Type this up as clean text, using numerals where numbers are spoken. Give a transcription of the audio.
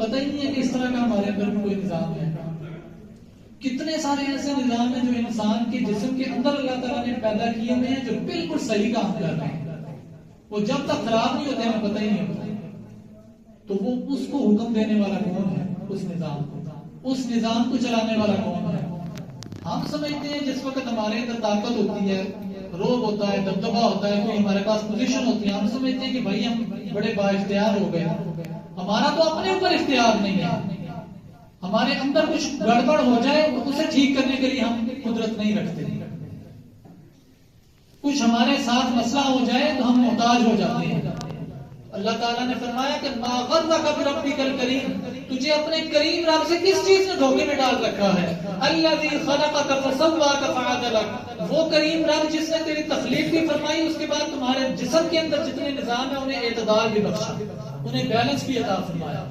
پتہ ہی نہیں ہے کہ اس طرح کا ہمارے اندر بھی کوئی نظام ہے. کتنے سارے ایسے نظام ہیں جو انسان کے جسم کے اندر اللہ تعالیٰ نے پیدا کیے ہوئے ہیں جو بالکل صحیح کام کر رہے ہیں. وہ جب تک خراب نہیں ہوتے ہمیں پتہ ہی نہیں ہوتا. تو وہ اس کو حکم دینے والا کون ہے؟ اس نظام کو. اس نظام کو چلانے والا کون ہے؟ ہم سمجھتے ہیں جس وقت ہمارے اندر طاقت ہوتی ہے، روب ہوتا ہے، دبدبہ ہوتا ہے، کوئی ہمارے پاس پوزیشن ہوتی ہے، ہم سمجھتے ہیں کہ بھائی ہم بڑے با اختیار ہو گئے. ہمارا تو اپنے اوپر اختیار نہیں ہے. ہمارے اندر کچھ گڑبڑ ہو جائے اسے ٹھیک کرنے کے لیے ہم قدرت نہیں رکھتے. کچھ ہمارے ساتھ مسئلہ ہو جائے تو ہم محتاج ہو جاتے ہیں. اللہ تعالیٰ نے فرمایا کہ ما غرک بربک الکریم، تجھے اپنے کریم رب سے کس چیز نے دھوکے میں ڈال رکھا ہے؟ الذی خلقک فسواک فعدلک، وہ کریم رب جس نے تیری تخلیق بھی فرمائی، اس کے بعد تمہارے جسم کے اندر جتنے نظام ہیں انہیں اعتدال بھی بخشا، انہیں بیلنس بھی عطا فرمایا.